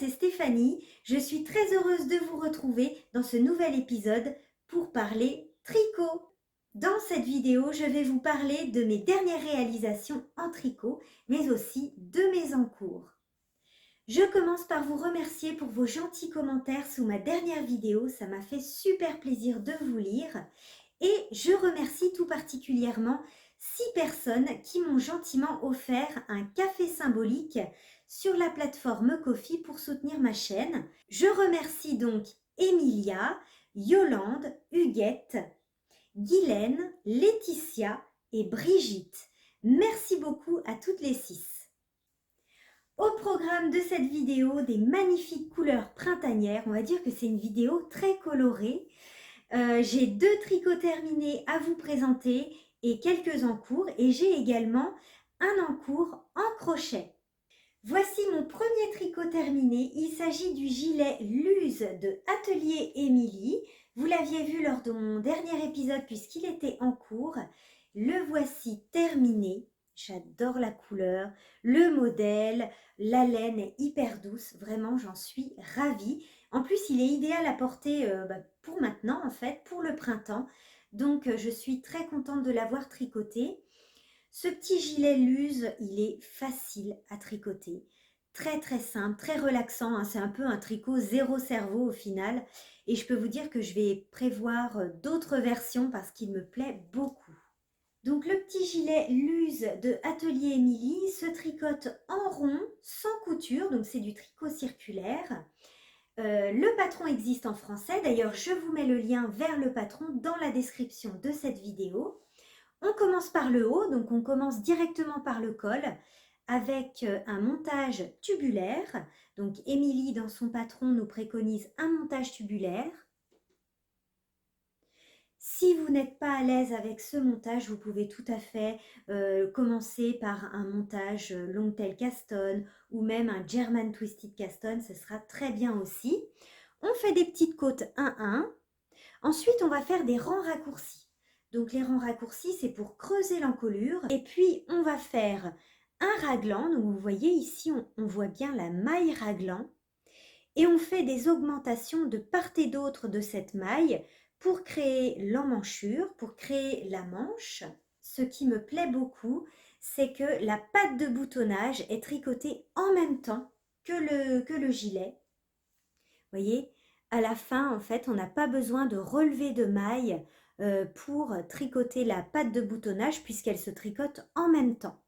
c'est Stéphanie. Je suis très heureuse de vous retrouver dans ce nouvel épisode pour parler tricot. Dans cette vidéo, je vais vous parler de mes dernières réalisations en tricot, mais aussi de mes encours. Je commence par vous remercier pour vos gentils commentaires sous ma dernière vidéo. Ça m'a fait super plaisir de vous lire. Et je remercie tout particulièrement 6 personnes qui m'ont gentiment offert un café symbolique sur la plateforme Ko-fi pour soutenir ma chaîne. Je remercie donc Emilia, Yolande, Huguette, Guylaine, Laetitia et Brigitte. Merci beaucoup à toutes les 6. Au programme de cette vidéo, des magnifiques couleurs printanières. On va dire que c'est une vidéo très colorée. J'ai 2 tricots terminés à vous présenter et quelques encours. Et j'ai également un encours en crochet. Voici mon premier tricot terminé. Il s'agit du gilet Luz de Atelier Émilie. Vous l'aviez vu lors de mon dernier épisode puisqu'il était en cours. Le voici terminé. J'adore la couleur, le modèle, la laine est hyper douce. Vraiment, j'en suis ravie. En plus, il est idéal à porter pour maintenant, en fait, pour le printemps. Donc, je suis très contente de l'avoir tricoté. Ce petit gilet Luz, il est facile à tricoter. Très, très simple, très relaxant. Hein. C'est un peu un tricot zéro cerveau au final. Et je peux vous dire que je vais prévoir d'autres versions parce qu'il me plaît beaucoup. Donc le petit gilet Luz de Atelier Émilie se tricote en rond, sans couture, donc c'est du tricot circulaire. Le patron existe en français, d'ailleurs je vous mets le lien vers le patron dans la description de cette vidéo. On commence par le haut, donc on commence directement par le col avec un montage tubulaire. Donc Émilie dans son patron nous préconise un montage tubulaire. Si vous n'êtes pas à l'aise avec ce montage, vous pouvez tout à fait commencer par un montage Longtail Caston ou même un German Twisted Caston, ce sera très bien aussi. On fait des petites côtes 1-1. Ensuite, on va faire des rangs raccourcis. Donc les rangs raccourcis, c'est pour creuser l'encolure. Et puis, on va faire un raglan. Donc vous voyez ici, on voit bien la maille raglan. Et on fait des augmentations de part et d'autre de cette maille pour créer l'emmanchure, pour créer la manche. Ce qui me plaît beaucoup, c'est que la patte de boutonnage est tricotée en même temps que le gilet. Vous voyez, à la fin, en fait, on n'a pas besoin de relever de maille pour tricoter la patte de boutonnage puisqu'elle se tricote en même temps.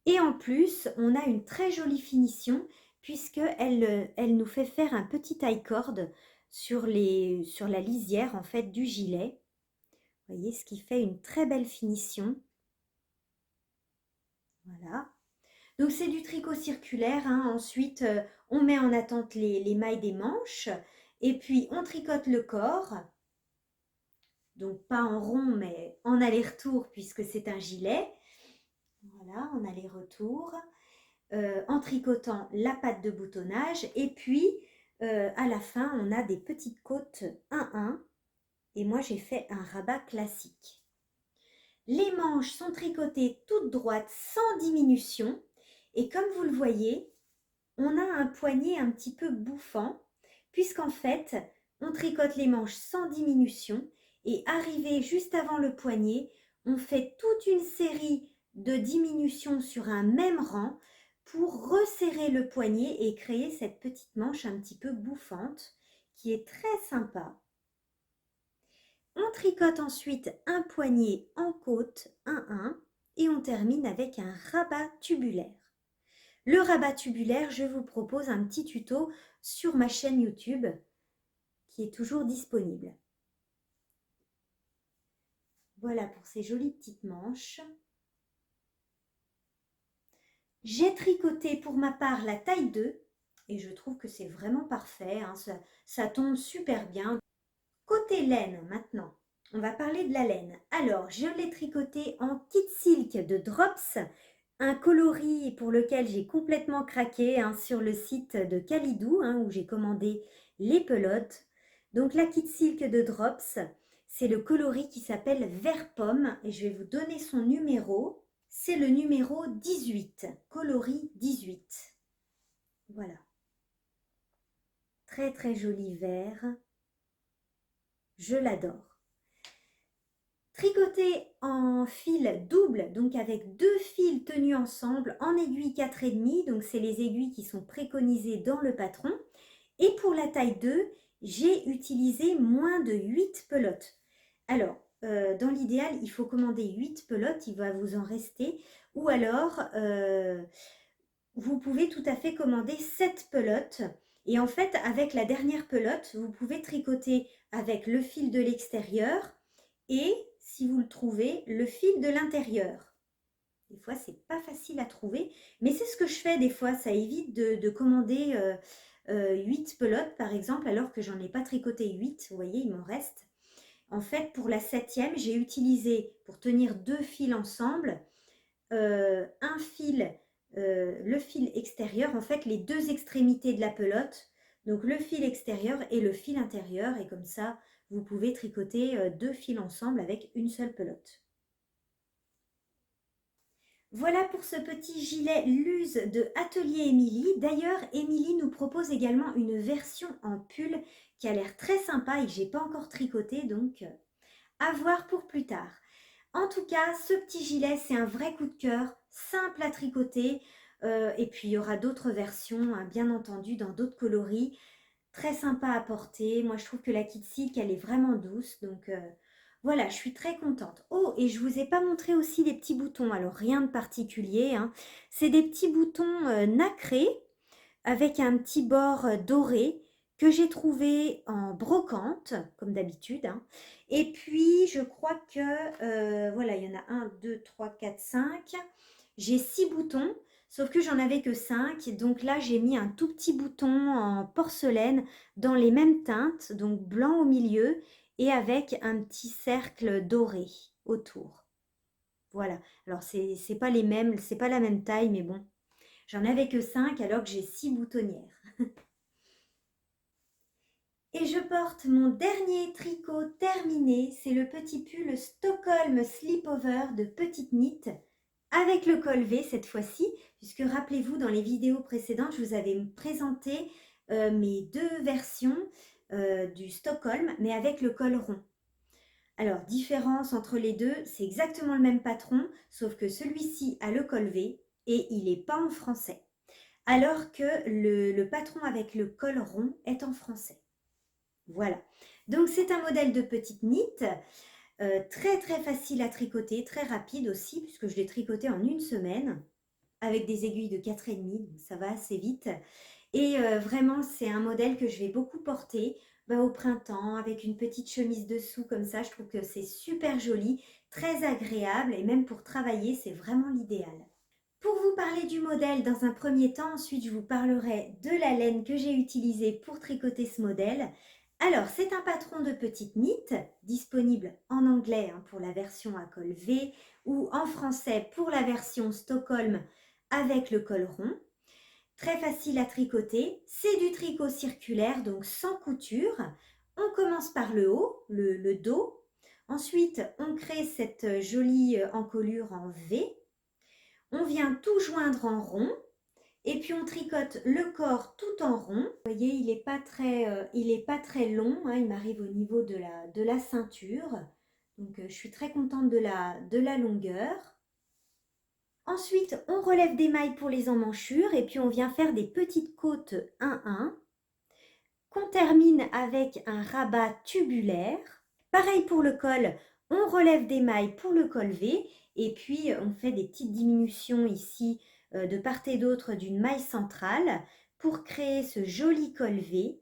Et en plus, on a une très jolie finition puisqu'elle nous fait faire un petit taille corde sur la lisière en fait du gilet. Vous voyez, ce qui fait une très belle finition. Voilà. Donc c'est du tricot circulaire. Hein. Ensuite, on met en attente les mailles des manches. Et puis, on tricote le corps. Donc pas en rond, mais en aller-retour puisque c'est un gilet. Voilà, en aller-retour. En tricotant la patte de boutonnage et puis à la fin on a des petites côtes 1-1 et moi j'ai fait un rabat classique. Les manches sont tricotées toutes droites sans diminution et comme vous le voyez on a un poignet un petit peu bouffant puisqu'en fait on tricote les manches sans diminution et arrivé juste avant le poignet on fait toute une série de diminutions sur un même rang pour resserrer le poignet et créer cette petite manche un petit peu bouffante qui est très sympa. On tricote ensuite un poignet en côte 1-1 et on termine avec un rabat tubulaire. Le rabat tubulaire, je vous propose un petit tuto sur ma chaîne YouTube qui est toujours disponible. Voilà pour ces jolies petites manches. J'ai tricoté pour ma part la taille 2 et je trouve que c'est vraiment parfait, hein, ça tombe super bien. Côté laine maintenant, on va parler de la laine. Alors, je l'ai tricoté en kit silk de Drops, un coloris pour lequel j'ai complètement craqué hein, sur le site de Calidou hein, où j'ai commandé les pelotes. Donc la kit silk de Drops, c'est le coloris qui s'appelle Vert Pomme et je vais vous donner son numéro. c'est le numéro 18, coloris 18. Voilà. Très très joli vert. Je l'adore. Tricoter en fil double, donc avec 2 fils tenus ensemble en aiguille 4,5, donc c'est les aiguilles qui sont préconisées dans le patron. Et pour la taille 2, j'ai utilisé moins de 8 pelotes. Alors, dans l'idéal, il faut commander 8 pelotes, il va vous en rester. Ou alors, vous pouvez tout à fait commander 7 pelotes. Et en fait, avec la dernière pelote, vous pouvez tricoter avec le fil de l'extérieur et, si vous le trouvez, le fil de l'intérieur. Des fois, c'est pas facile à trouver, mais c'est ce que je fais des fois. Ça évite de commander 8 pelotes, par exemple, alors que j'en ai pas tricoté 8. Vous voyez, il m'en reste. En fait, pour la 7e, j'ai utilisé, pour tenir 2 fils ensemble, un fil, le fil extérieur, en fait, les 2 extrémités de la pelote. Donc, le fil extérieur et le fil intérieur. Et comme ça, vous pouvez tricoter 2 fils ensemble avec une seule pelote. Voilà pour ce petit gilet Luz de Atelier Émilie. D'ailleurs, Émilie nous propose également une version en pull qui a l'air très sympa et que je n'ai pas encore tricoté, donc à voir pour plus tard. En tout cas, ce petit gilet, c'est un vrai coup de cœur, simple à tricoter. Et puis, il y aura d'autres versions, hein, bien entendu, dans d'autres coloris. Très sympa à porter. Moi, je trouve que la Kid Silk, elle est vraiment douce, donc... voilà, je suis très contente. Oh, et je ne vous ai pas montré aussi les petits boutons. Alors, rien de particulier, hein. C'est des petits boutons nacrés avec un petit bord doré que j'ai trouvé en brocante, comme d'habitude, hein. Et puis, je crois que, voilà, il y en a 1, 2, 3, 4, 5. J'ai 6 boutons, sauf que j'en avais que 5. Donc là, j'ai mis un tout petit bouton en porcelaine dans les mêmes teintes, donc blanc au milieu et avec un petit cercle doré autour. Voilà. Alors, c'est pas les mêmes, c'est pas la même taille, mais bon. J'en avais que 5 alors que j'ai 6 boutonnières. Et je porte mon dernier tricot terminé. C'est le petit pull Stockholm Slipover de Petite Knit avec le col V cette fois-ci. Puisque rappelez-vous, dans les vidéos précédentes, je vous avais présenté mes 2 versions du Stockholm, mais avec le col rond. Alors, différence entre les deux, c'est exactement le même patron, sauf que celui-ci a le col V et il n'est pas en français. Alors que le patron avec le col rond est en français. Voilà. Donc, c'est un modèle de petite knit, très très facile à tricoter, très rapide aussi, puisque je l'ai tricoté en 1 semaine, avec des aiguilles de 4,5, donc ça va assez vite. Et vraiment, c'est un modèle que je vais beaucoup porter au printemps, avec une petite chemise dessous comme ça. Je trouve que c'est super joli, très agréable, et même pour travailler, c'est vraiment l'idéal. Pour vous parler du modèle dans un premier temps, ensuite je vous parlerai de la laine que j'ai utilisée pour tricoter ce modèle. Alors, c'est un patron de petite knit, disponible en anglais pour la version à col V ou en français pour la version Stockholm avec le col rond. Très facile à tricoter, c'est du tricot circulaire, donc sans couture. On commence par le haut, le dos. Ensuite, on crée cette jolie encolure en V. On vient tout joindre en rond et puis on tricote le corps tout en rond. Vous voyez, il n'est pas très long, hein, il m'arrive au niveau de la ceinture. Donc je suis très contente de la longueur. Ensuite, on relève des mailles pour les emmanchures et puis on vient faire des petites côtes 1-1 qu'on termine avec un rabat tubulaire. Pareil pour le col, on relève des mailles pour le col V et puis on fait des petites diminutions ici de part et d'autre d'une maille centrale pour créer ce joli col V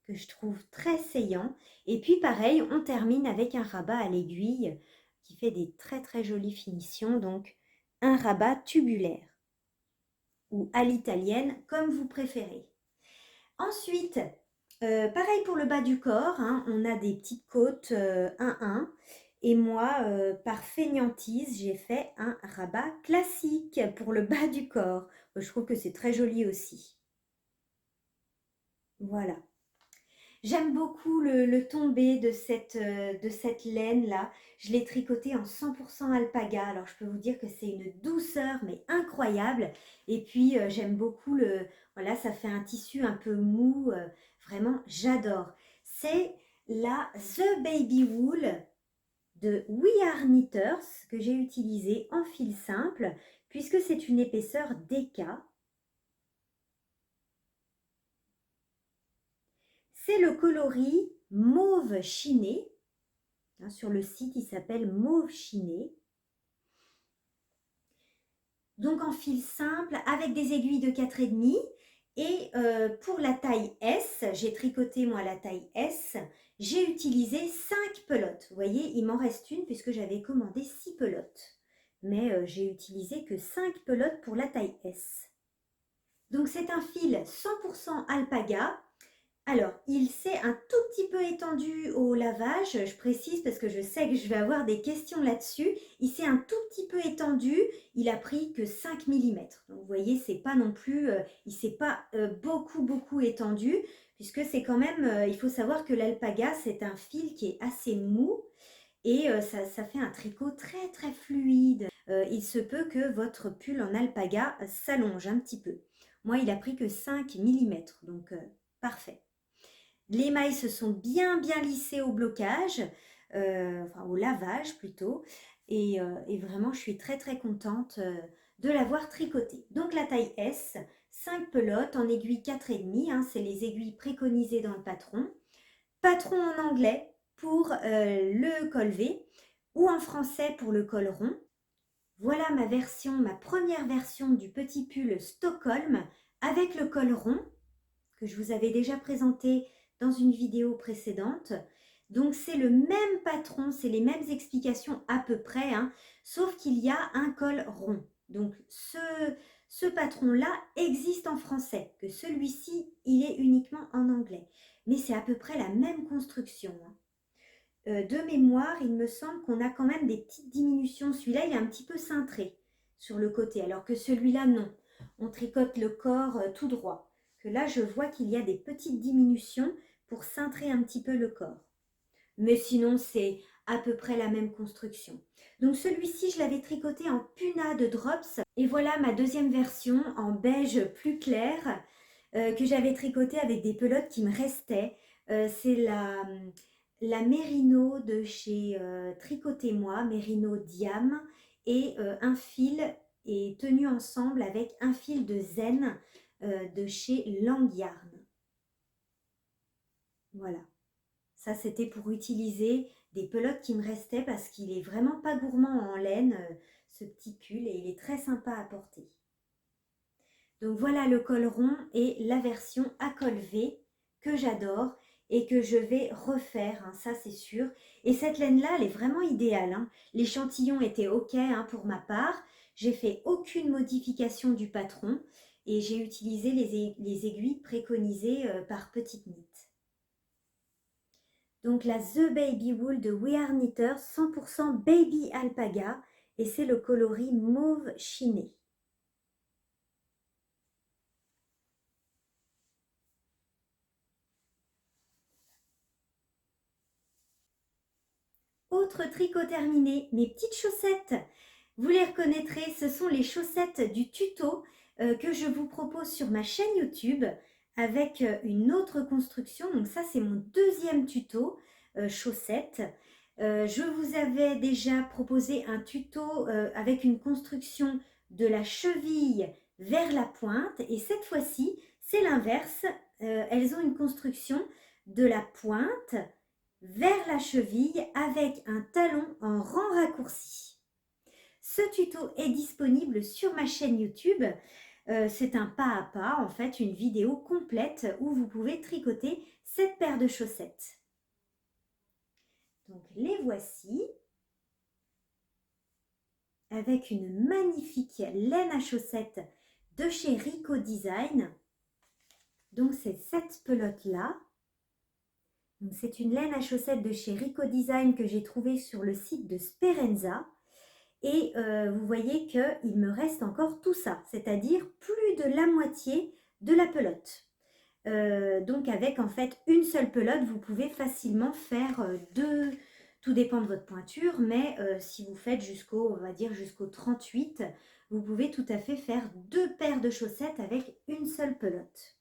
que je trouve très saillant. Et puis pareil, on termine avec un rabat à l'aiguille qui fait des très très jolies finitions, donc un rabat tubulaire ou à l'italienne comme vous préférez. Ensuite, pareil pour le bas du corps, hein, on a des petites côtes 1-1 et moi, par fainéantise, j'ai fait un rabat classique pour le bas du corps. Je trouve que c'est très joli aussi. Voilà. J'aime beaucoup le tombé de cette laine-là. Je l'ai tricoté en 100% alpaga. Alors, je peux vous dire que c'est une douceur, mais incroyable. Et puis, j'aime beaucoup voilà, ça fait un tissu un peu mou. Vraiment, j'adore. C'est la The Baby Wool de We Are Knitters que j'ai utilisée en fil simple, puisque c'est une épaisseur DK. C'est le coloris mauve chiné. Sur le site, il s'appelle Mauve Chiné. Donc en fil simple avec des aiguilles de 4,5. Et pour la taille S, j'ai tricoté moi la taille S, j'ai utilisé 5 pelotes. Vous voyez, il m'en reste une puisque j'avais commandé 6 pelotes. Mais j'ai utilisé que 5 pelotes pour la taille S. Donc c'est un fil 100% alpaga. Alors, il s'est un tout petit peu étendu au lavage, je précise parce que je sais que je vais avoir des questions là-dessus. Il s'est un tout petit peu étendu, il a pris que 5 mm. Donc vous voyez, c'est pas non plus, il s'est pas beaucoup étendu, puisque c'est quand même, il faut savoir que l'alpaga, c'est un fil qui est assez mou et ça fait un tricot très fluide. Il se peut que votre pull en alpaga s'allonge un petit peu. Moi, il a pris que 5 mm, donc parfait. Les mailles se sont bien lissées au blocage, enfin au lavage plutôt. Et vraiment, je suis très contente de l'avoir tricoté. Donc la taille S, 5 pelotes en aiguille 4,5, hein, c'est les aiguilles préconisées dans le patron. Patron en anglais pour le col V ou en français pour le col rond. Voilà ma première version du petit pull Stockholm avec le col rond que je vous avais déjà présenté dans une vidéo précédente. Donc c'est le même patron, c'est les mêmes explications à peu près, hein, sauf qu'il y a un col rond. Donc ce patron-là existe en français, que celui-ci, il est uniquement en anglais. Mais c'est à peu près la même construction, hein. De mémoire, il me semble qu'on a quand même des petites diminutions. Celui-là, il est un petit peu cintré sur le côté, alors que celui-là, non. On tricote le corps tout droit. Que là, je vois qu'il y a des petites diminutions pour cintrer un petit peu le corps. Mais sinon, c'est à peu près la même construction. Donc celui-ci, je l'avais tricoté en Puna de Drops. Et voilà ma deuxième version en beige plus clair que j'avais tricoté avec des pelotes qui me restaient. C'est la Mérino de chez Tricotez-moi, Mérino Diam, et un fil est tenu ensemble avec un fil de zen de chez Langyarn. Voilà, ça c'était pour utiliser des pelotes qui me restaient parce qu'il est vraiment pas gourmand en laine, ce petit pull, et il est très sympa à porter. Donc voilà le col rond et la version à col V que j'adore et que je vais refaire, hein, ça c'est sûr. Et cette laine-là, elle est vraiment idéale, hein. L'échantillon était ok, hein, pour ma part. J'ai fait aucune modification du patron et j'ai utilisé les aiguilles préconisées par Petite Knit. Donc la The Baby Wool de We Are Knitters, 100% Baby Alpaga, et c'est le coloris mauve chiné. Autre tricot terminé, mes petites chaussettes. Vous les reconnaîtrez, ce sont les chaussettes du tuto que je vous propose sur ma chaîne YouTube avec une autre construction. Donc ça, c'est mon deuxième tuto chaussettes. Je vous avais déjà proposé un tuto avec une construction de la cheville vers la pointe. Et cette fois-ci, c'est l'inverse. Elles ont une construction de la pointe vers la cheville avec un talon en rang raccourci. Ce tuto est disponible sur ma chaîne YouTube. C'est un pas à pas, en fait, une vidéo complète où vous pouvez tricoter cette paire de chaussettes. Donc les voici avec une magnifique laine à chaussettes de chez Rico Design. Donc c'est cette pelote là. C'est une laine à chaussettes de chez Rico Design que j'ai trouvée sur le site de Sperenza. Et vous voyez qu'il me reste encore tout ça, c'est-à-dire plus de la moitié de la pelote. Donc avec en fait une seule pelote, vous pouvez facilement faire deux, tout dépend de votre pointure, mais si vous faites jusqu'au, on va dire jusqu'au 38, vous pouvez tout à fait faire 2 paires de chaussettes avec une seule pelote.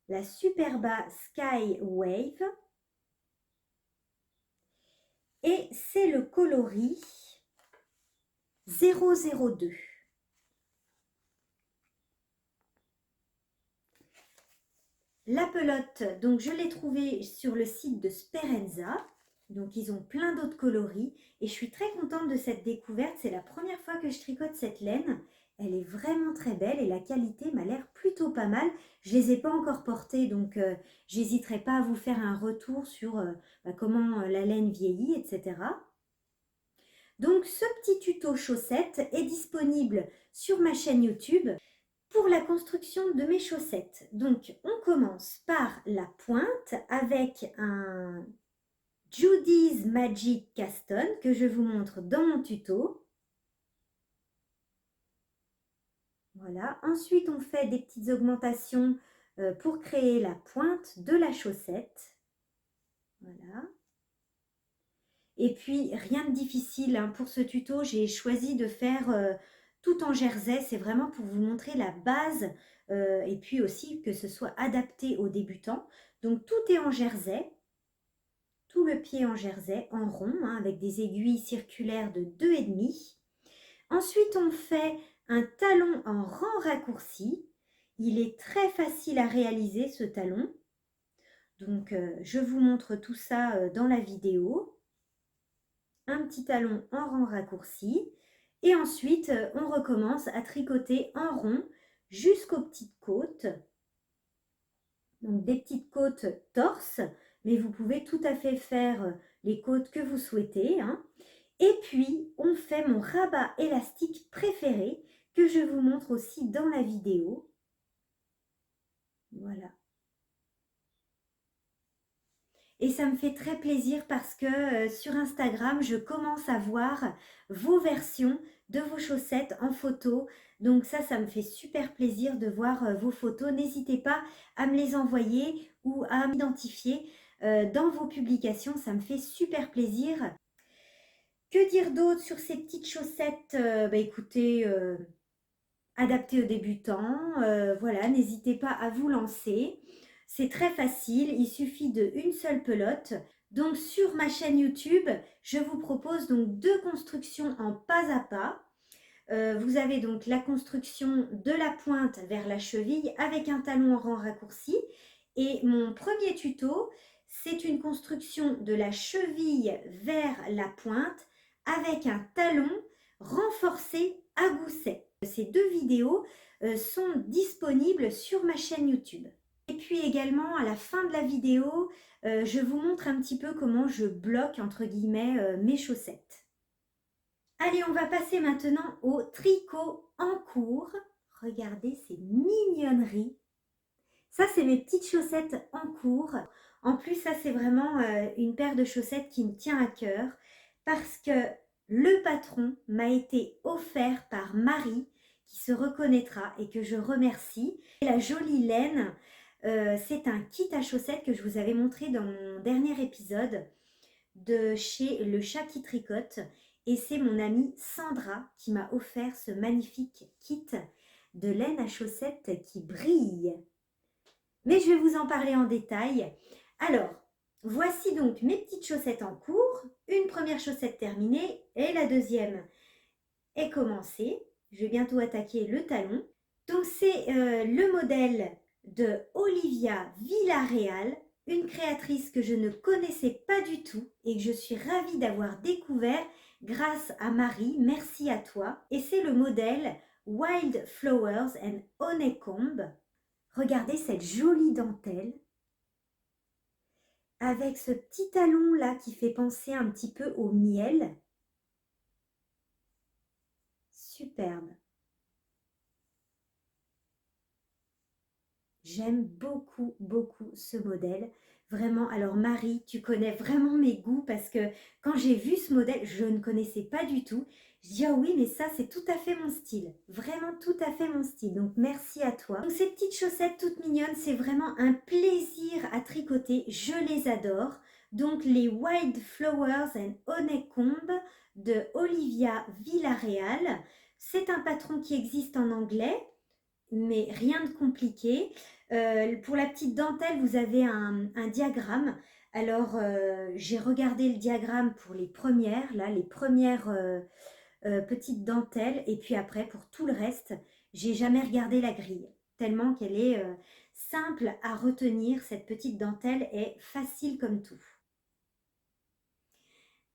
La Superba Sky Wave, et c'est le coloris 002. La pelote, donc je l'ai trouvée sur le site de Sperenza. Donc ils ont plein d'autres coloris et je suis très contente de cette découverte. C'est la première fois que je tricote cette laine. Elle est vraiment très belle et la qualité m'a l'air plutôt pas mal. Je ne les ai pas encore portées, donc j'hésiterai pas à vous faire un retour sur comment la laine vieillit, etc. Donc ce petit tuto chaussettes est disponible sur ma chaîne YouTube pour la construction de mes chaussettes. Donc on commence par la pointe avec un Judy's Magic Caston que je vous montre dans mon tuto. Voilà. Ensuite, on fait des petites augmentations pour créer la pointe de la chaussette. Voilà. Et puis, rien de difficile hein. Pour ce tuto, j'ai choisi de faire tout en jersey. C'est vraiment pour vous montrer la base et puis aussi que ce soit adapté aux débutants. Donc, tout est en jersey. Tout le pied en jersey, en rond, hein, avec des aiguilles circulaires de 2,5. Ensuite, on fait un talon en rang raccourci. Il est très facile à réaliser, ce talon. Donc, je vous montre tout ça dans la vidéo. Un petit talon en rang raccourci. Et ensuite, on recommence à tricoter en rond jusqu'aux petites côtes. Donc, des petites côtes torse, mais vous pouvez tout à fait faire les côtes que vous souhaitez, hein. Et puis, on fait mon rabat élastique préféré que je vous montre aussi dans la vidéo. Voilà. Et ça me fait très plaisir parce que sur Instagram, je commence à voir vos versions de vos chaussettes en photo. Donc ça me fait super plaisir de voir vos photos. N'hésitez pas à me les envoyer ou à m'identifier dans vos publications. Ça me fait super plaisir. Que dire d'autre sur ces petites chaussettes écoutez, adaptées aux débutants. Voilà, n'hésitez pas à vous lancer. C'est très facile, il suffit d'une seule pelote. Donc sur ma chaîne YouTube, je vous propose donc 2 constructions en pas à pas. Vous avez donc la construction de la pointe vers la cheville avec un talon en rang raccourci. Et mon premier tuto, c'est une construction de la cheville vers la pointe avec un talon renforcé à gousset. Ces 2 vidéos sont disponibles sur ma chaîne YouTube. Et puis également à la fin de la vidéo, je vous montre un petit peu comment je bloque entre guillemets mes chaussettes. Allez, on va passer maintenant au tricot en cours. Regardez ces mignonneries. Ça, c'est mes petites chaussettes en cours. En plus, ça, c'est vraiment une paire de chaussettes qui me tient à cœur parce que le patron m'a été offert par Marie, qui se reconnaîtra et que je remercie. Et la jolie laine, c'est un kit à chaussettes que je vous avais montré dans mon dernier épisode de chez Le Chat qui tricote. Et c'est mon amie Sandra qui m'a offert ce magnifique kit de laine à chaussettes qui brille. Mais je vais vous en parler en détail. Alors, voici donc mes petites chaussettes en cours. Une première chaussette terminée et la deuxième est commencée. Je vais bientôt attaquer le talon. Donc c'est le modèle de Olivia Villarreal, une créatrice que je ne connaissais pas du tout et que je suis ravie d'avoir découvert grâce à Marie. Merci à toi. Et c'est le modèle Wild Flowers and Honeycomb. Regardez cette jolie dentelle avec ce petit talon là qui fait penser un petit peu au miel. Superbe. J'aime beaucoup, beaucoup ce modèle. Vraiment, alors Marie, tu connais vraiment mes goûts parce que quand j'ai vu ce modèle, je ne connaissais pas du tout. Je dis, ah oui, mais ça, c'est tout à fait mon style. Vraiment tout à fait mon style. Donc, merci à toi. Donc, ces petites chaussettes toutes mignonnes, c'est vraiment un plaisir à tricoter. Je les adore. Donc, les Wild Flowers and Honeycomb de Olivia Villarreal. C'est un patron qui existe en anglais, mais rien de compliqué. Pour la petite dentelle, vous avez un diagramme. Alors, j'ai regardé le diagramme pour les premières, là, les premières petites dentelles. Et puis après, pour tout le reste, j'ai jamais regardé la grille. Tellement qu'elle est simple à retenir. Cette petite dentelle est facile comme tout.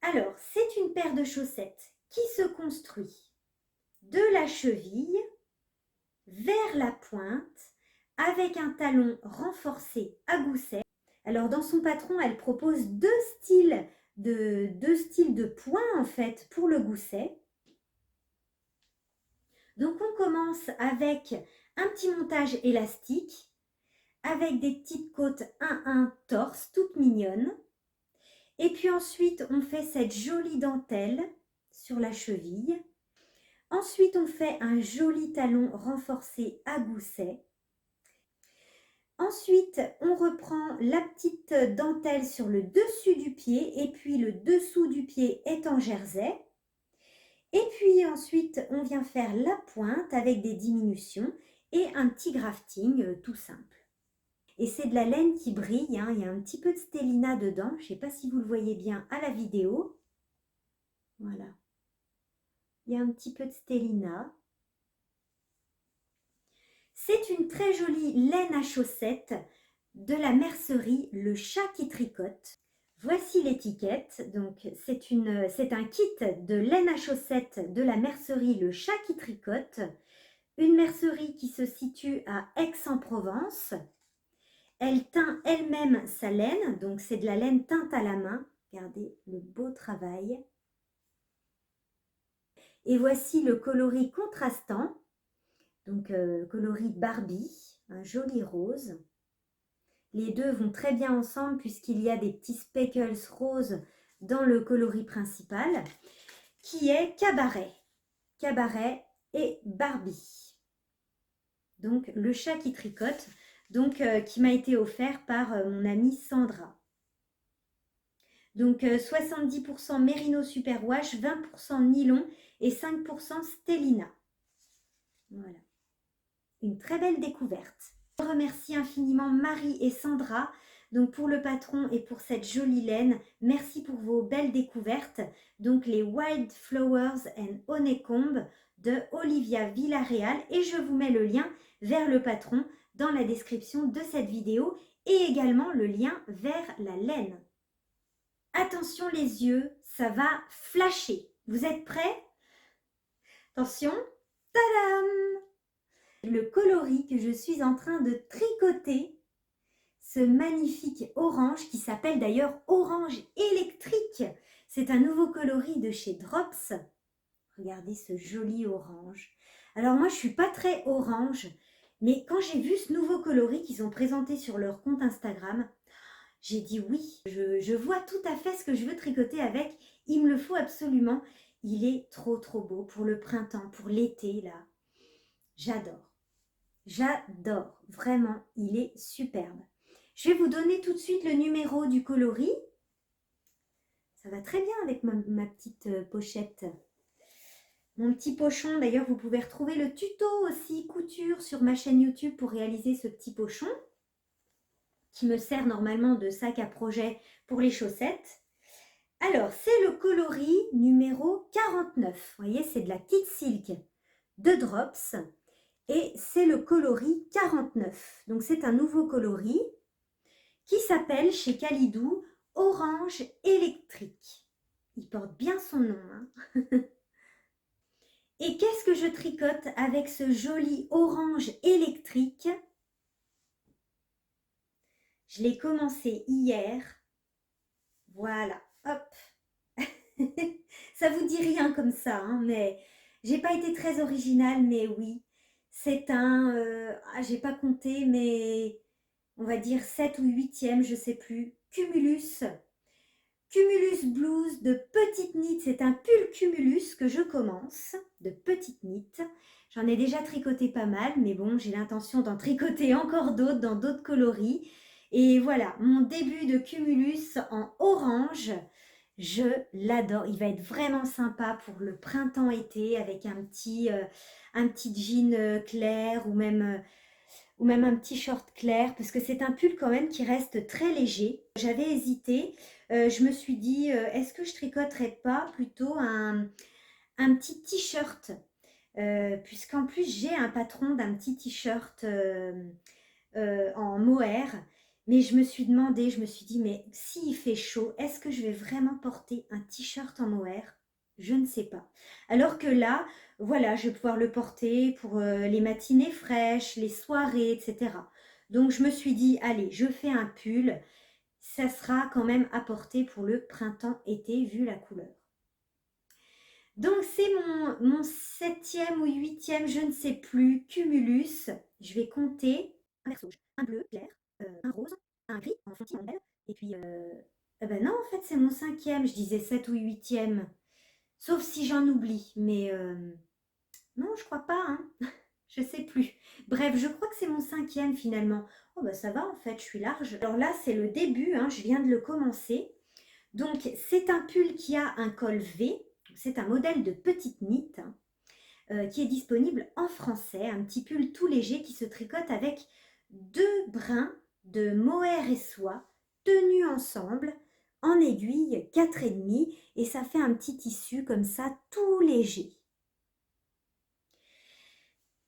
Alors, c'est une paire de chaussettes qui se construit de la cheville vers la pointe avec un talon renforcé à gousset. Alors dans son patron, elle propose deux styles de points en fait pour le gousset. Donc on commence avec un petit montage élastique avec des petites côtes 1-1 torse toutes mignonnes. Et puis ensuite on fait cette jolie dentelle sur la cheville. Ensuite on fait un joli talon renforcé à gousset. Ensuite, on reprend la petite dentelle sur le dessus du pied et puis le dessous du pied est en jersey. Et puis ensuite, on vient faire la pointe avec des diminutions et un petit grafting tout simple. Et c'est de la laine qui brille, hein. Il y a un petit peu de stélina dedans. Je ne sais pas si vous le voyez bien à la vidéo. Voilà. Il y a un petit peu de stélina. C'est une très jolie laine à chaussettes de la mercerie Le Chat qui tricote. Voici l'étiquette. Donc c'est un kit de laine à chaussettes de la mercerie Le Chat qui tricote. Une mercerie qui se situe à Aix-en-Provence. Elle teint elle-même sa laine, donc c'est de la laine teinte à la main. Regardez le beau travail. Et voici le coloris contrastant. Donc coloris Barbie, un joli rose. Les deux vont très bien ensemble puisqu'il y a des petits speckles roses dans le coloris principal qui est Cabaret. Cabaret et Barbie. Donc le chat qui tricote, donc qui m'a été offert par mon amie Sandra. Donc 70% Merino Superwash, 20% nylon et 5% Stellina. Voilà. Une très belle découverte. Je remercie infiniment Marie et Sandra donc pour le patron et pour cette jolie laine. Merci pour vos belles découvertes. Donc les Wild Flowers and Honeycomb de Olivia Villarreal. Et je vous mets le lien vers le patron dans la description de cette vidéo et également le lien vers la laine. Attention les yeux, ça va flasher. Vous êtes prêts? Attention, tadam! Le coloris que je suis en train de tricoter, ce magnifique orange qui s'appelle d'ailleurs orange électrique. C'est un nouveau coloris de chez Drops. Regardez ce joli orange. Alors moi je suis pas très orange, mais quand j'ai vu ce nouveau coloris qu'ils ont présenté sur leur compte Instagram, j'ai dit oui, je vois tout à fait ce que je veux tricoter avec. Il me le faut absolument. Il est trop beau pour le printemps, pour l'été là. J'adore. J'adore, vraiment, il est superbe. Je vais vous donner tout de suite le numéro du coloris. Ça va très bien avec ma petite pochette. Mon petit pochon, d'ailleurs, vous pouvez retrouver le tuto aussi couture sur ma chaîne YouTube pour réaliser ce petit pochon qui me sert normalement de sac à projet pour les chaussettes. Alors, c'est le coloris numéro 49. Vous voyez, c'est de la Kid Silk de Drops. Et c'est le coloris 49. Donc c'est un nouveau coloris qui s'appelle chez Kalidou Orange électrique. Il porte bien son nom. Hein. Et qu'est-ce que je tricote avec ce joli orange électrique? Je l'ai commencé hier. Voilà, hop. Ça vous dit rien comme ça, hein, mais j'ai pas été très originale, mais oui. C'est un, j'ai pas compté, mais on va dire 7 ou 8e, je sais plus, Cumulus. Cumulus Blues de Petite Knit, c'est un pull Cumulus que je commence, de Petite Knit. J'en ai déjà tricoté pas mal, mais bon, j'ai l'intention d'en tricoter encore d'autres dans d'autres coloris. Et voilà, mon début de Cumulus en orange, je l'adore. Il va être vraiment sympa pour le printemps-été avec un petit jean clair ou même un petit short clair, parce que c'est un pull quand même qui reste très léger. J'avais hésité, je me suis dit, est-ce que je tricoterais pas plutôt un petit t-shirt, puisqu'en plus j'ai un patron d'un petit t-shirt en mohair, mais je me suis demandé, je me suis dit, mais s'il fait chaud, est-ce que je vais vraiment porter un t-shirt en mohair? Je ne sais pas. Alors que là, voilà, je vais pouvoir le porter pour les matinées fraîches, les soirées, etc. Donc je me suis dit, allez, je fais un pull, ça sera quand même à porter pour le printemps-été vu la couleur. Donc c'est mon 7e ou 8e, je ne sais plus, Cumulus. Je vais compter un vert rouge, un bleu clair, un rose, un gris en fontis en belle. Et puis, ben non, en fait c'est mon 5e, je disais 7 ou 8e. Sauf si j'en oublie, mais non, je crois pas, hein. Je sais plus. Bref, je crois que c'est mon 5e finalement. Oh bah ça va en fait, je suis large. Alors là, c'est le début, hein, je viens de le commencer. Donc c'est un pull qui a un col V. C'est un modèle de Petite Knit qui est disponible en français. Un petit pull tout léger qui se tricote avec 2 brins de mohair et soie tenus ensemble en aiguille 4,5 et ça fait un petit tissu comme ça tout léger.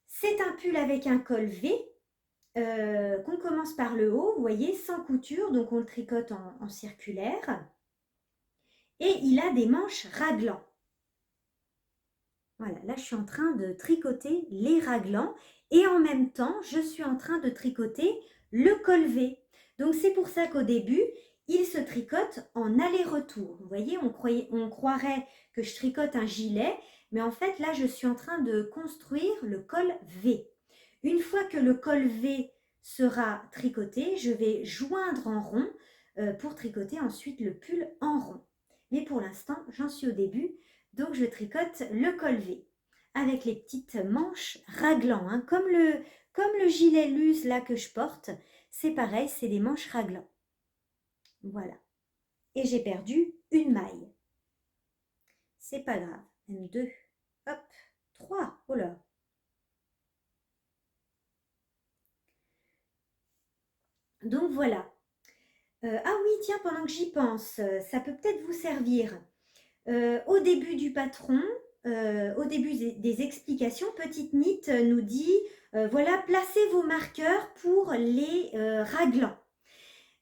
C'est un pull avec un col V qu'on commence par le haut, vous voyez, sans couture, donc on le tricote en circulaire. Et il a des manches raglans. Voilà, là je suis en train de tricoter les raglans et en même temps je suis en train de tricoter le col V. Donc c'est pour ça qu'au début il se tricote en aller-retour. Vous voyez, on croirait que je tricote un gilet, mais en fait là je suis en train de construire le col V. Une fois que le col V sera tricoté, je vais joindre en rond pour tricoter ensuite le pull en rond. Mais pour l'instant j'en suis au début. Donc je tricote le col V avec les petites manches raglan, hein, comme le gilet luce là que je porte, c'est pareil, c'est des manches raglan. Voilà. Et j'ai perdu une maille. C'est pas grave. Même 2, hop, 3, oh là. Donc voilà. Ah oui, tiens, pendant que j'y pense, ça peut peut-être vous servir. Au début du patron, au début des explications, Petite Knit nous dit, voilà, placez vos marqueurs pour les raglans.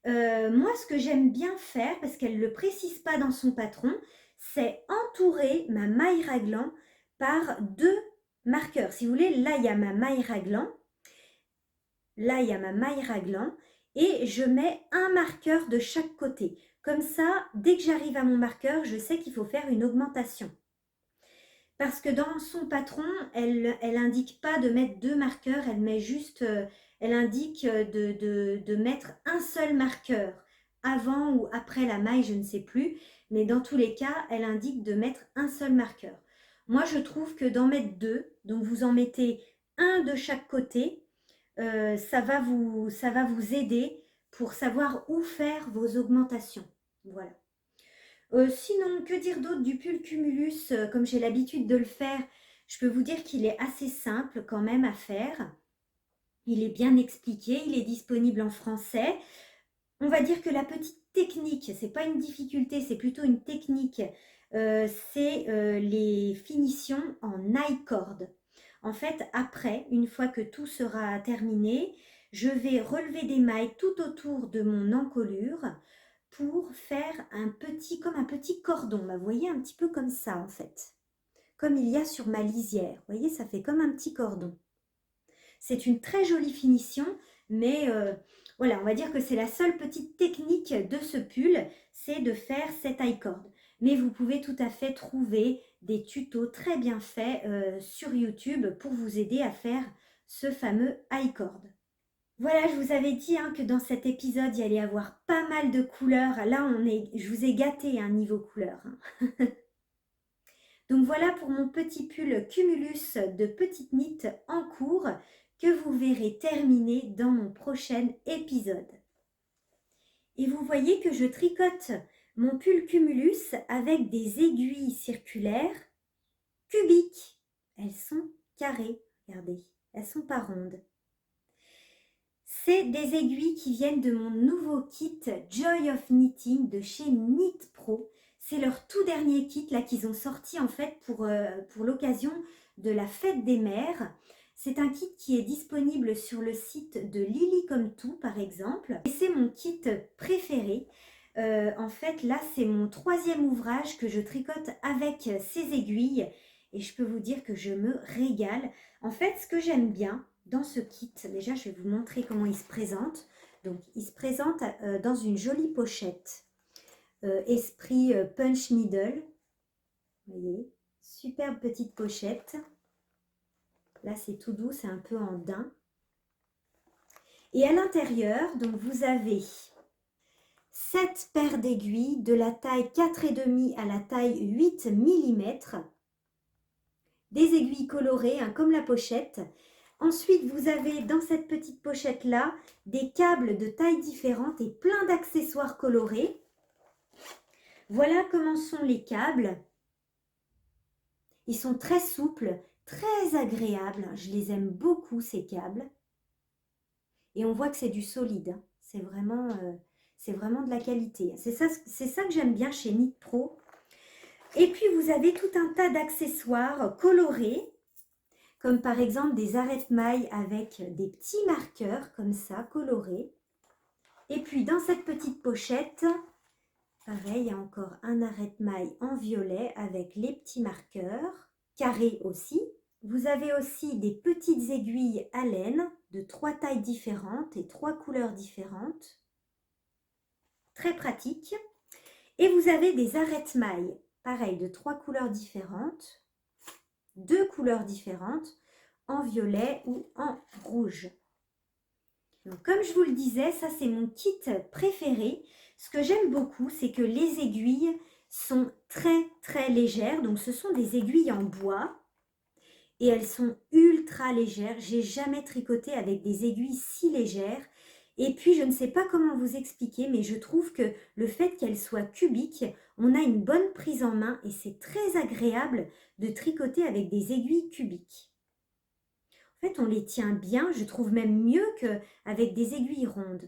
Moi, ce que j'aime bien faire, parce qu'elle ne le précise pas dans son patron, c'est entourer ma maille raglan par 2 marqueurs. Si vous voulez, là, il y a ma maille raglan. Là, il y a ma maille raglan. Et je mets un marqueur de chaque côté. Comme ça, dès que j'arrive à mon marqueur, je sais qu'il faut faire une augmentation. Parce que dans son patron, elle indique pas de mettre 2 marqueurs, elle met juste, elle indique de mettre un seul marqueur avant ou après la maille, je ne sais plus. Mais dans tous les cas, elle indique de mettre un seul marqueur. Moi, je trouve que d'en mettre 2, donc vous en mettez un de chaque côté, ça va vous aider pour savoir où faire vos augmentations. Voilà. Sinon, que dire d'autre du pull Cumulus? Comme j'ai l'habitude de le faire, je peux vous dire qu'il est assez simple quand même à faire. Il est bien expliqué, il est disponible en français. On va dire que la petite technique, c'est pas une difficulté, c'est plutôt une technique, c'est les finitions en I-cord. En fait, après, une fois que tout sera terminé, je vais relever des mailles tout autour de mon encolure pour faire comme un petit cordon. Là, vous voyez, un petit peu comme ça en fait. Comme il y a sur ma lisière. Vous voyez, ça fait comme un petit cordon. C'est une très jolie finition, mais voilà, on va dire que c'est la seule petite technique de ce pull, c'est de faire cet I-cord. Mais vous pouvez tout à fait trouver des tutos très bien faits sur YouTube pour vous aider à faire ce fameux I-cord. Voilà, je vous avais dit que dans cet épisode, il y allait avoir pas mal de couleurs. Là, je vous ai gâté un niveau couleur. Donc voilà pour mon petit pull Cumulus de petite knit en cours que vous verrez terminer dans mon prochain épisode. Et vous voyez que je tricote mon pull Cumulus avec des aiguilles circulaires cubiques. Elles sont carrées, regardez, elles sont pas rondes. C'est des aiguilles qui viennent de mon nouveau kit Joy of Knitting de chez Knit Pro. C'est leur tout dernier kit là qu'ils ont sorti en fait pour l'occasion de la fête des mères. C'est un kit qui est disponible sur le site de Lily Comme Tout par exemple. Et c'est mon kit préféré. En fait là c'est mon 3e ouvrage que je tricote avec ces aiguilles. Et je peux vous dire que je me régale. En fait ce que j'aime bien dans ce kit, déjà je vais vous montrer comment il se présente. Donc il se présente dans une jolie pochette. Esprit punch needle. Vous voyez, superbe petite pochette. Là, c'est tout doux, c'est un peu en daim. Et à l'intérieur, donc vous avez 7 paires d'aiguilles de la taille 4,5 à la taille 8 mm. Des aiguilles colorées, comme la pochette. Ensuite, vous avez dans cette petite pochette-là des câbles de tailles différentes et plein d'accessoires colorés. Voilà comment sont les câbles. Ils sont très souples, très agréables. Je les aime beaucoup, ces câbles. Et on voit que c'est du solide. C'est vraiment de la qualité. C'est ça que j'aime bien chez Knit Pro. Et puis, vous avez tout un tas d'accessoires colorés, comme par exemple des arrête-mailles avec des petits marqueurs comme ça, colorés. Et puis, dans cette petite pochette, pareil, il y a encore un arrête-maille en violet avec les petits marqueurs, carrés aussi. Vous avez aussi des petites aiguilles à laine de 3 tailles différentes et 3 couleurs différentes. Très pratique. Et vous avez des arrête-mailles, pareil, de 3 couleurs différentes, 2 couleurs différentes, en violet ou en rouge. Donc, comme je vous le disais, ça c'est mon kit préféré. Ce que j'aime beaucoup, c'est que les aiguilles sont très légères. Donc ce sont des aiguilles en bois et elles sont ultra légères. J'ai jamais tricoté avec des aiguilles si légères. Et puis je ne sais pas comment vous expliquer, mais je trouve que le fait qu'elles soient cubiques, on a une bonne prise en main et c'est très agréable de tricoter avec des aiguilles cubiques. En fait, on les tient bien, je trouve même mieux qu'avec des aiguilles rondes.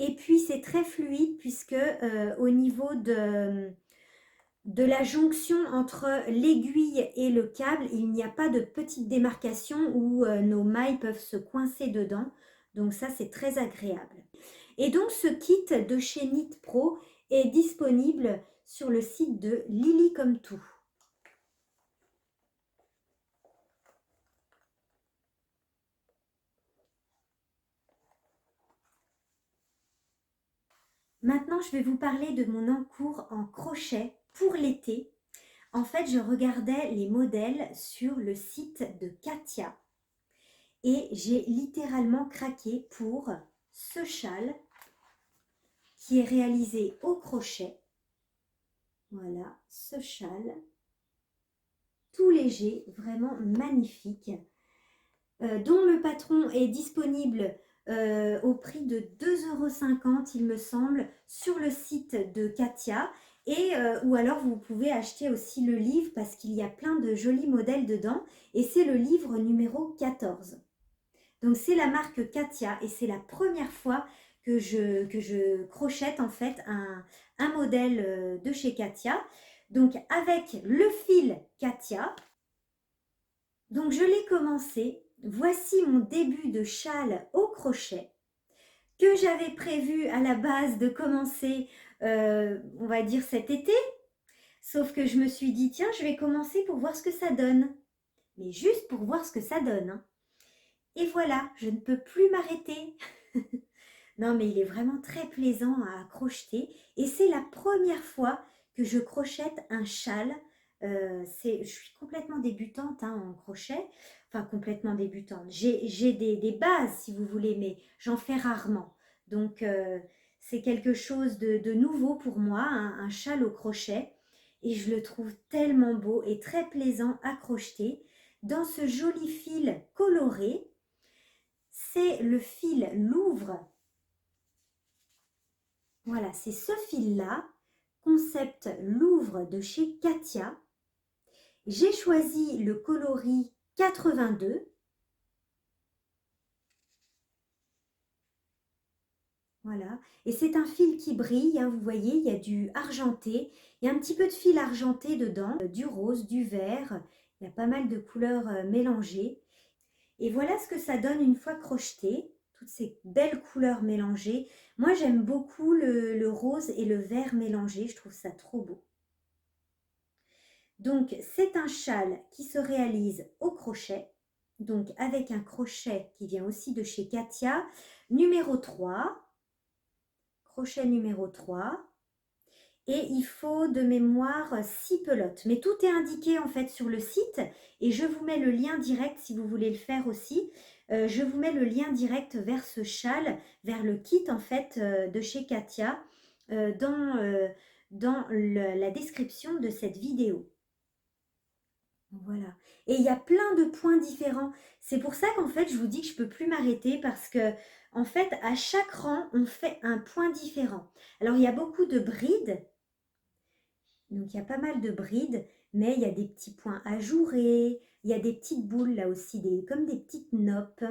Et puis, c'est très fluide puisque au niveau de la jonction entre l'aiguille et le câble, il n'y a pas de petite démarcation où nos mailles peuvent se coincer dedans. Donc ça, c'est très agréable. Et donc, ce kit de chez Knit Pro est disponible sur le site de Lily Comme Tout. Maintenant, je vais vous parler de mon encours en crochet pour l'été. En fait, je regardais les modèles sur le site de Katia et j'ai littéralement craqué pour ce châle qui est réalisé au crochet. Voilà, ce châle tout léger, vraiment magnifique, dont le patron est disponible au prix de 2,50 €, il me semble, sur le site de Katia. Et, ou alors vous pouvez acheter aussi le livre parce qu'il y a plein de jolis modèles dedans. Et c'est le livre numéro 14. Donc c'est la marque Katia et c'est la première fois que je crochette en fait un modèle de chez Katia. Donc avec le fil Katia. Donc je l'ai commencé. Voici mon début de châle au crochet que j'avais prévu à la base de commencer, on va dire cet été. Sauf que je me suis dit, tiens, je vais commencer pour voir ce que ça donne. Mais juste pour voir ce que ça donne. Hein. Et voilà, je ne peux plus m'arrêter. Non, mais il est vraiment très plaisant à crocheter. Et c'est la première fois que je crochette un châle Je suis complètement débutante hein, en crochet, enfin complètement débutante. J'ai des bases si vous voulez, mais j'en fais rarement. Donc c'est quelque chose de nouveau pour moi, un châle au crochet. Et je le trouve tellement beau et très plaisant à crocheter. Dans ce joli fil coloré, c'est le fil Louvre. Voilà, c'est ce fil-là, concept Louvre de chez Katia. J'ai choisi le coloris 82. Voilà, et c'est un fil qui brille, hein, vous voyez, il y a du argenté, il y a un petit peu de fil argenté dedans, du rose, du vert, il y a pas mal de couleurs mélangées. Et voilà ce que ça donne une fois crocheté, toutes ces belles couleurs mélangées. Moi j'aime beaucoup le rose et le vert mélangé, je trouve ça trop beau. Donc c'est un châle qui se réalise au crochet, donc avec un crochet qui vient aussi de chez Katia, numéro 3, crochet numéro 3, et il faut de mémoire 6 pelotes. Mais tout est indiqué en fait sur le site et je vous mets le lien direct si vous voulez le faire aussi. Je vous mets le lien direct vers ce châle, vers le kit en fait de chez Katia dans la description de cette vidéo. Voilà. Et il y a plein de points différents. C'est pour ça qu'en fait, je vous dis que je ne peux plus m'arrêter parce que, en fait, à chaque rang, on fait un point différent. Alors, il y a beaucoup de brides. Donc, il y a pas mal de brides, mais il y a des petits points ajourés. Il y a des petites boules là aussi, comme des petites noppes.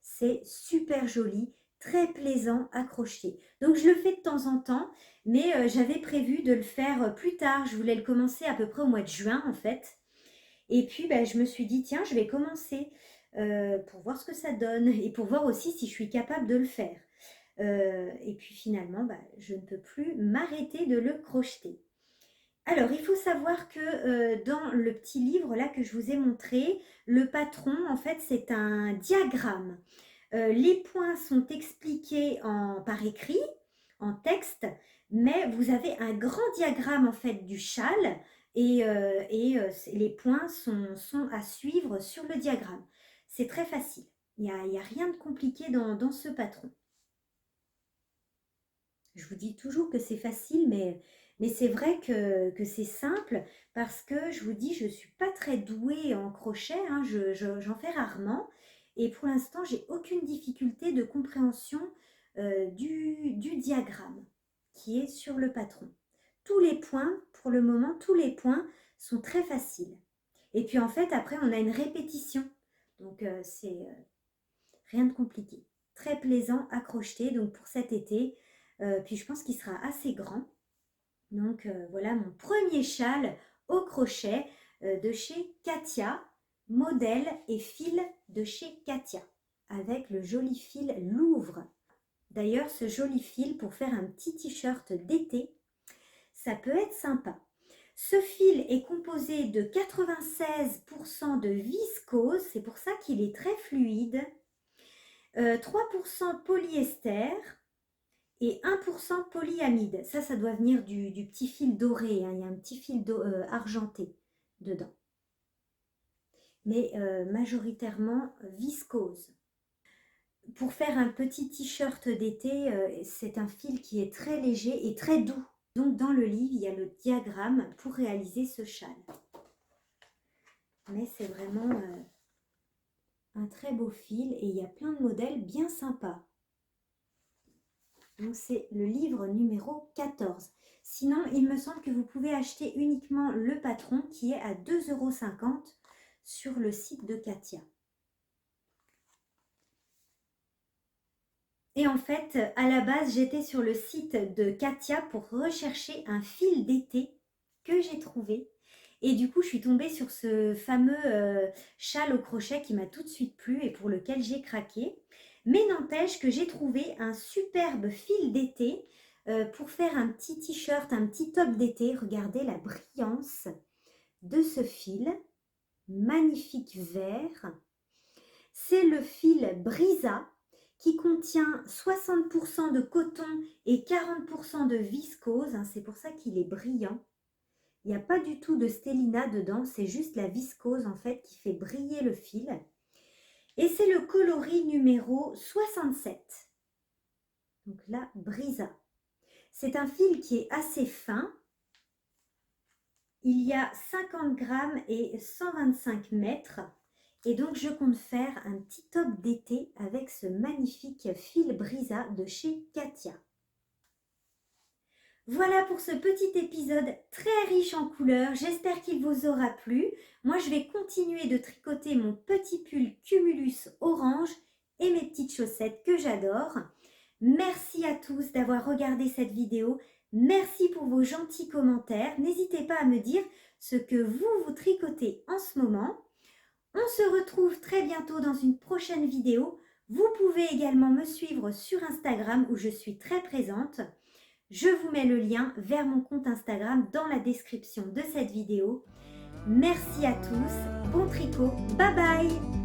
C'est super joli, très plaisant à crocheter. Donc, je le fais de temps en temps, mais j'avais prévu de le faire plus tard. Je voulais le commencer à peu près au mois de juin, en fait. Et puis, ben, je me suis dit, tiens, je vais commencer pour voir ce que ça donne et pour voir aussi si je suis capable de le faire. Et puis finalement, ben, je ne peux plus m'arrêter de le crocheter. Alors, il faut savoir que dans le petit livre là que je vous ai montré, le patron, en fait, c'est un diagramme. Les points sont expliqués par écrit, en texte, mais vous avez un grand diagramme en fait du châle et les points sont à suivre sur le diagramme. C'est très facile. Il n'y a rien de compliqué dans ce patron. Je vous dis toujours que c'est facile, mais c'est vrai que c'est simple parce que je vous dis, je ne suis pas très douée en crochet, hein, j'en fais rarement. Et pour l'instant, j'ai aucune difficulté de compréhension du diagramme qui est sur le patron. Tous les points, pour le moment, tous les points sont très faciles. Et puis en fait, après, on a une répétition. Donc c'est rien de compliqué. Très plaisant à crocheter donc pour cet été. Puis je pense qu'il sera assez grand. Donc voilà mon premier châle au crochet de chez Katia, modèle et fil de chez Katia, avec le joli fil Louvre. D'ailleurs, ce joli fil pour faire un petit t-shirt d'été, ça peut être sympa. Ce fil est composé de 96% de viscose, c'est pour ça qu'il est très fluide, 3% polyester et 1% polyamide. Ça doit venir du petit fil doré, hein. Il y a un petit fil argenté dedans. Mais majoritairement viscose. Pour faire un petit t-shirt d'été, c'est un fil qui est très léger et très doux. Donc dans le livre, il y a le diagramme pour réaliser ce châle. Mais c'est vraiment un très beau fil et il y a plein de modèles bien sympas. Donc c'est le livre numéro 14. Sinon, il me semble que vous pouvez acheter uniquement le patron qui est à 2,50 € sur le site de Katia. Et en fait, à la base, j'étais sur le site de Katia pour rechercher un fil d'été que j'ai trouvé. Et du coup, je suis tombée sur ce fameux châle au crochet qui m'a tout de suite plu et pour lequel j'ai craqué. Mais n'empêche que j'ai trouvé un superbe fil d'été pour faire un petit t-shirt, un petit top d'été. Regardez la brillance de ce fil. Magnifique vert. C'est le fil Brisa qui contient 60% de coton et 40% de viscose. Hein, c'est pour ça qu'il est brillant. Il n'y a pas du tout de stélina dedans, c'est juste la viscose en fait qui fait briller le fil. Et c'est le coloris numéro 67. Donc là, Brisa. C'est un fil qui est assez fin. Il y a 50 grammes et 125 mètres. Et donc, je compte faire un petit top d'été avec ce magnifique fil Brisa de chez Katia. Voilà pour ce petit épisode très riche en couleurs. J'espère qu'il vous aura plu. Moi, je vais continuer de tricoter mon petit pull Cumulus orange et mes petites chaussettes que j'adore. Merci à tous d'avoir regardé cette vidéo. Merci pour vos gentils commentaires. N'hésitez pas à me dire ce que vous tricotez en ce moment. On se retrouve très bientôt dans une prochaine vidéo. Vous pouvez également me suivre sur Instagram où je suis très présente. Je vous mets le lien vers mon compte Instagram dans la description de cette vidéo. Merci à tous, bon tricot, bye bye!